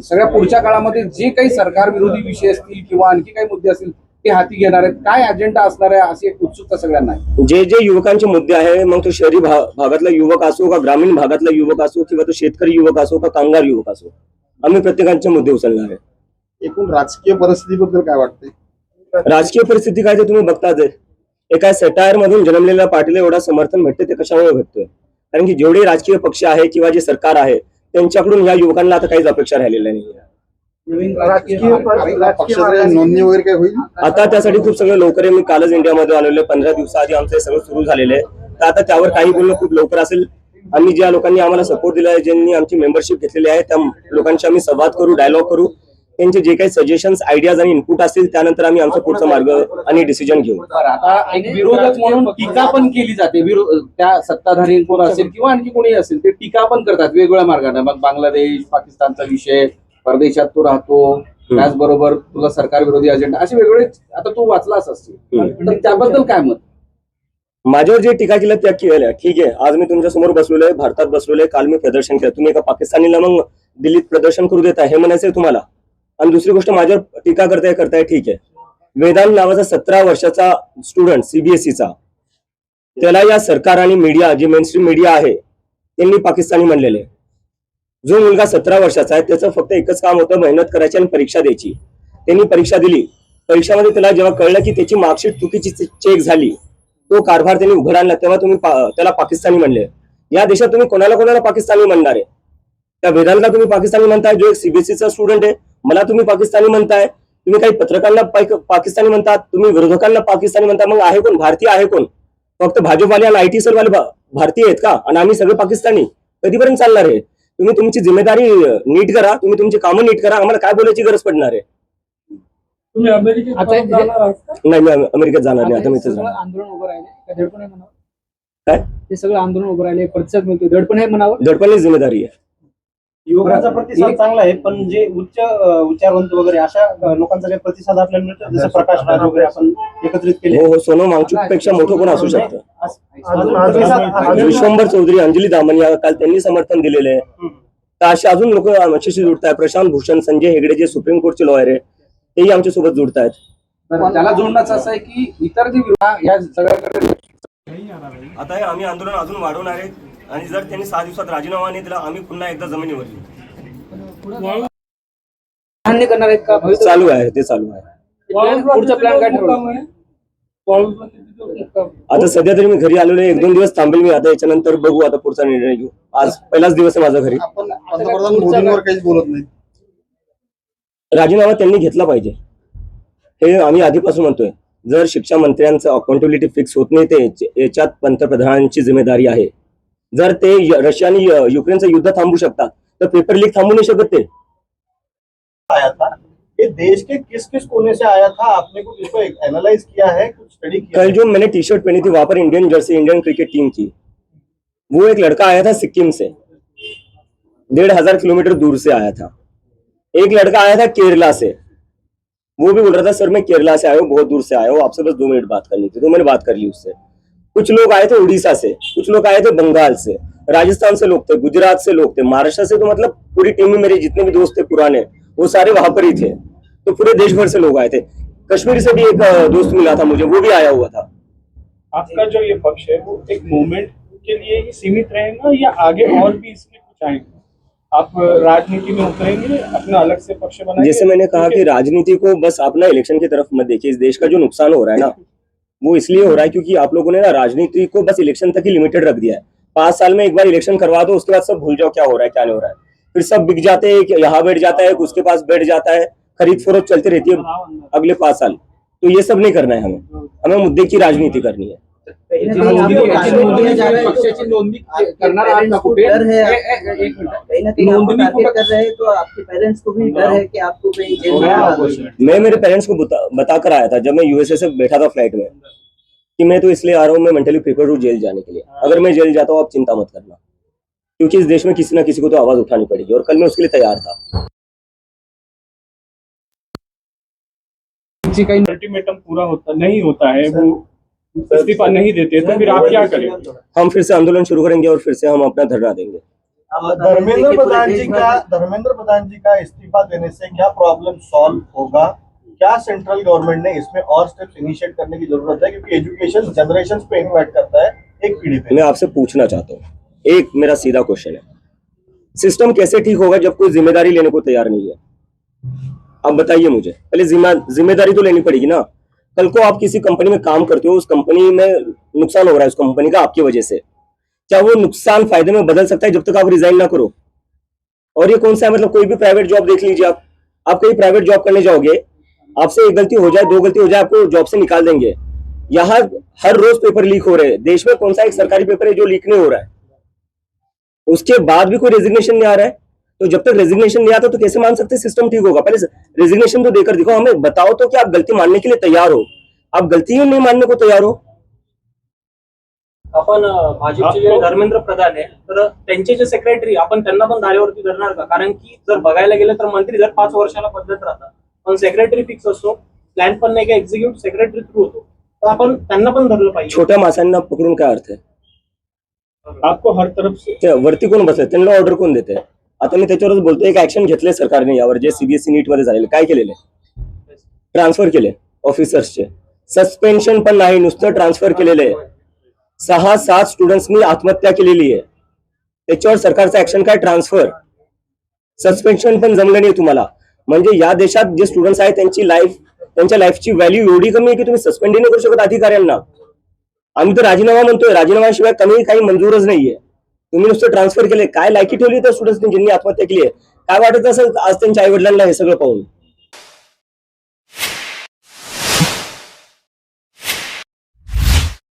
सगळ्या पुढच्या काळामध्ये जे काही सरकार विरोधी विषय असतील किंवा आणखी काही मुद्दे असतील ते हाती घेणार आहेत, काय अजेंडा असणार आहे अशी एक उत्सुकता सगळ्यांना आहे. जे युवकांचे मुद्दे आहे, मग तो शहरी भागातला युवक असो का ग्रामीण भागातला युवक असो किंवा तो शेतकरी युवक असो का कामगार युवक असो, आम्ही प्रत्येकाचे मुद्दे उचलणार आहे. एकूण राजकीय परिस्थितीबद्दल काय वाटतंय? राजकीय परिस्थिती काय ते तुम्ही बघताच आहे. एका सटायर मधून जन्मलेल्या पार्टीला एवढा समर्थन भेटते ते कशामुळे भेटतोय? कारण की जेवढे राजकीय पक्ष आहे किंवा जे सरकार आहे त्यांच्याकडून या युवकांना आता काहीच अपेक्षा राहिलेल्या नाही. नोंदणी वगैरे काय होईल आता त्यासाठी खूप सगळं लवकर आहे. मी कालच इंडियामध्ये आलेलो आहे. 15 दिवसाआधी आमचं सगळं सुरू झालेलं आहे. तर आता त्यावर काही बोलणं खूप लवकर असेल. आम्ही ज्या लोकांनी आम्हाला सपोर्ट दिला आहे, ज्यांनी आमची मेंबरशिप घेतलेली आहे, त्या लोकांशी आम्ही संवाद करू, डायलॉग करू. त्यांचे जे काही सजेशन्स, आयडियाज आणि इनपुट असतील त्यानंतर आम्ही आमचा पुढचा मार्ग आणि डिसिजन घेऊ. आता एक विरोधक म्हणून टीका पण केली जाते. त्या सत्ताधारी कोण असेल किंवा आणखी कोणी असेल ते टीका पण करतात वेगवेगळ्या मार्गाने. मग बांगलादेश, पाकिस्तानचा विषय, परदेशात तो राहतो, त्याचबरोबर तुला सरकार विरोधी अजेंडा, असे वेगवेगळे आता तू वाचलाच असतील, तर त्याबद्दल काय मत? माझ्यावर जे टीका केलं त्या केल्या, ठीक आहे. आज मी तुमच्या समोर बसलेलो आहे, भारतात बसलेलो आहे. काल मी प्रदर्शन केलं. तुम्ही एका पाकिस्तानीला मग दिल्लीत प्रदर्शन करू देता हे म्हणायचंय तुम्हाला? आणि दुसरी गोष्ट माझ्यावर टीका करताय, ठीक आहे. वेदांत नावाचा 17 वर्षाचा स्टुडंट सीबीएसईचा, त्याला या सरकार आणि मीडिया, जे मेनस्ट्रीम मीडिया आहे त्यांनी पाकिस्तानी म्हणलेले आहे. जो मुलगा 17 वर्षाचा आहे त्याचं फक्त एकच काम होतं, मेहनत करायची आणि परीक्षा द्यायची. त्यांनी परीक्षा दिली. परीक्षामध्ये त्याला जेव्हा कळलं की त्याची मार्कशीट चुकीची चेक झाली, तो कारभार त्यांनी उघड आणला, तेव्हा तुम्ही त्याला पाकिस्तानी म्हणले. या देशात तुम्ही कोणाला पाकिस्तानी म्हणणार आहे? त्या वेदांतला तुम्ही पाकिस्तानी म्हणताय, जो एक सीबीएसईचा स्टुडंट आहे. मला तुम्ही पाकिस्तानी म्हणताय. तुम्ही काही पत्रकारांना पाकिस्तानी म्हणतात, तुम्ही विरोधकांना पाकिस्तानी म्हणता. मग आहे कोण? भारतीय आहे कोण? फक्त भाजपवाले आणि IT सेलवाले भारतीय आहेत का? आणि आम्ही सगळे पाकिस्तानी? कधीपर्यंत चालणार आहे? तुम्ही तुमची जिम्मेदारी नीट करा, तुम्ही तुमची कामं नीट करा. आम्हाला काय बोलायची गरज पडणार आहे? तुम्ही अमेरिकेत जाणार आहात का? नाही, मी अमेरिकेत जाणार नाही. आता मी आंदोलन उभं राहिले, दडपण आहे म्हणावं. काय ते सगळं आंदोलन उभं राहिले, प्रतिसाद मिळतो, दडपण आहे म्हणावं. दडपणची जिम्मेदारी आहे. युवकांचा प्रतिसाद चांगला आहे, पण जे उच्च विचारवंत वगैरे अशा लोकांचा काही प्रतिसाद आपल्याला मिळतो, जसं प्रकाश राज वगैरे आपण एकत्रित केले. हो, सोनम वांगचुक पेक्षा मोठं कोण असू शकतं? विश्वंभर चौधरी, अंजली दामनिया, काल त्यांनी समर्थन दिलेलं आहे. तर असे अजून लोक आमच्याशी जुडत आहेत. प्रशांत भूषण, संजय हेगडे, जे सुप्रीम कोर्टचे लॉयर आहे, तेही आमच्या सोबत जुडत आहेत. त्याला जोडण्याचं असं आहे की इतर जे या सगळ्याकडे आता हे आम्ही आंदोलन अजून वाढवणार आहे. आणि जर त्यांनी 6 दिवसात राजीनामा नाही दिला, आम्ही पुन्हा एकदा जमिनीवर येऊ. मान्य करणार आहेत का? चालू आहे, ते चालू आहे. पुढचा प्लॅन काय ठरवला? आता सध्या तरी मी घरी आलेलो आहे. 1-2 दिवस थांबेल मी. आता याच्यानंतर बघू, आता पुढचा निर्णय घेऊ. आज पहिलाच दिवस आहे माझा घरी. आपण पंतप्रधान मोदींवर काहीच बोलत नाही. राजीनामा त्यांनी घेतला पाहिजे, हे आम्ही आधीपासून म्हणतोय. जर शिक्षा मंत्र्यांचं अकाउंटेबिलिटी फिक्स होत नाही, ते याच्यात पंतप्रधानांची जिम्मेदारी आहे. जर ते रशिया आणि युक्रेनचं युद्ध थांबू शकतात, तर पेपर लीक थांबू नाही शकत. ते आया था, ये देश के किस किस कोने से आया था? आपने कुछ इसको एनालाइज किया है, कुछ स्टडी किया? कल जो मैंने टी-शर्ट पहनी थी वहां पर Indian jersey, Indian cricket team की, वो एक लड़का आया था सिक्किम से, 1500 किलोमीटर दूर से आया था. एक लड़का आया था केरला से, वो भी बोल रहा था सर मैं केरला से आया हूँ, बहुत दूर से आया हूँ, आपसे बस 2 मिनट बात करनी थी. तो मैंने बात कर ली उससे. कुछ लोग आए थे उड़ीसा से, कुछ लोग आए थे बंगाल से, राजस्थान से लोग थे, गुजरात से लोग थे, महाराष्ट्र से. तो मतलब पूरी टीम में मेरे जितने भी दोस्त थे पुराने, वो सारे वहां पर ही थे. तो पूरे देश भर से लोग आए थे. कश्मीर से भी एक दोस्त मिला था मुझे, वो भी आया हुआ था. आपका जो ये पक्ष है वो एक मूवमेंट के लिए ही सीमित रहेगा या आगे और भी इसमें कुछ आएंगे? आप राजनीति में उतरेंगे, अपना अलग से पक्ष बनाएंगे? जैसे मैंने कहा कि राजनीति को बस अपना इलेक्शन की तरफ मत देखिए. इस देश का जो नुकसान हो रहा है ना, वो इसलिए हो रहा है क्योंकि आप लोगों ने ना राजनीति को बस इलेक्शन तक ही लिमिटेड रख दिया है. 5 साल में एक बार इलेक्शन करवा दो, उसके बाद सब भूल जाओ क्या हो रहा है क्या नहीं हो रहा है. फिर सब बिक जाते हैं, यहाँ बैठ जाता है, उसके पास बैठ जाता है, खरीद फरोख्त चलती रहती है अगले 5 साल. तो ये सब नहीं करना है हमें मुद्दे की राजनीति करनी है. पक्षाची नोंदणी करणार आहात का कुठे? डर है, एक मिनट, कहीं ना कहीं आप टारगेट कर रहे हैं, तो आपके पेरेंट्स को भी डर है कि आपको कहीं जेल में ना हो. मैं मेरे पेरेंट्स को बताकर आया था जब मैं यूएसए से बैठा था फ्लाइट में कि मैं तो इसलिए आ रहा हूँ, मैं मेंटली प्रिपेयर हूँ जेल जाने के लिए. अगर मैं जेल जाता हूँ आप चिंता मत करना, क्योंकि इस देश में किसी ना किसी को तो आवाज उठानी पड़ेगी. और कल मैं उसके लिए तैयार था. अल्टीमेटम पूरा होता नहीं होता है, वो इस्तीफा नहीं देते, तो फिर आप क्या करेंगे? हम फिर से आंदोलन शुरू करेंगे और फिर से हम अपना धरना देंगे. आप बता रहे थे धर्मेंद्र कि पूरे प्रधान जी देश भर का में- धर्मेंद्र प्रधान जी का इस्तीफा देने से क्या प्रॉब्लम सॉल्व होगा? क्या सेंट्रल गवर्नमेंट ने इसमें और स्टेप्स इनिशिएट करने की जरूरत है, क्योंकि एजुकेशन जनरेशन पे इम्पैक्ट करता है, एक पीढ़ी पे। मैं आपसे पूछना चाहता हूँ, एक मेरा सीधा क्वेश्चन है, सिस्टम कैसे ठीक होगा जब कोई जिम्मेदारी लेने को तैयार नहीं है? आप बताइए मुझे, पहले जिम्मेदारी तो लेनी पड़ेगी ना। कल को आप किसी कंपनी में काम करते हो, उस कंपनी में नुकसान हो रहा है उस कंपनी का आपकी वजह से, क्या वो नुकसान फायदे में बदल सकता है जब तक आप रिजाइन ना करो? और ये कौन सा है, मतलब कोई भी प्राइवेट जॉब देख लीजिए, आप कहीं प्राइवेट जॉब करने जाओगे, आपसे एक गलती हो जाए, दो गलती हो जाए, आपको जॉब से निकाल देंगे। यहाँ हर रोज पेपर लीक हो रहे हैं, देश में कौन सा एक सरकारी पेपर है जो लीक नहीं हो रहा है? उसके बाद भी कोई रेजिग्नेशन नहीं आ रहा है, तो जब तक रेजिग्नेशन नहीं आता तो कैसे मान सकते सिस्टम ठीक होगा? पहले रेजिग्नेशन तो देकर दिखाओ, हमें बताओ तो कि आप गलती मानने के लिए तैयार हो। आप गलती ही नहीं मानने को तैयार हो। आपण भाजपचे जे धर्मेंद्र प्रधान आहे तर त्यांचे जे सेक्रेटरी आपण त्यांना पण धारेवरती धरणार का? कारण की जर बघायला गेलं तर मंत्री जर 5 वर्षाला बदलत राहतात पण सेक्रेटरी फिक्स असतो, प्लॅन पण नाही का एक्झिक्युटिव्ह सेक्रेटरी थ्रू होतो, तर आपण त्यांना पण धरलं पाहिजे. छोट्या मासांना पकडून काय अर्थ आहे? आपको हर तरफ से ते वरती कोण बसले, त्यांना ऑर्डर कोण देते? आता मी त्याच्यावरच बोलतोय, एक ऍक्शन घेतले सरकारने यावर, जे सीबीएसई नीट मध्ये झालेले, काय केलेले? ट्रान्सफर केले ऑफिसर्सचे, सस्पेन्शन पण नाही, नुसतं ट्रान्सफर केलेले. 6-7 स्टुडंट्सनी आत्महत्या केलेली आहे, त्याच्यावर सरकारचं ऍक्शन काय? ट्रान्सफर. सस्पेन्शन पण जमलं नाही तुम्हाला. म्हणजे या देशात जे स्टुडंट्स आहेत त्यांच्या लाईफची व्हॅल्यू एवढी कमी आहे की तुम्ही सस्पेंड नाही करू शकत अधिकाऱ्यांना. आम्ही तर राजीनामा म्हणतोय, राजीनाम्याशिवाय कमी काही मंजूरच नाहीये. तुम्ही नुसतं ट्रान्सफर केले, काय लायकी ठेवली त्या स्टुडंट्सनी ज्यांनी आत्महत्या केली आहे? काय वाटत असेल आज त्यांच्या आई वडिलांना हे सगळं पाहून?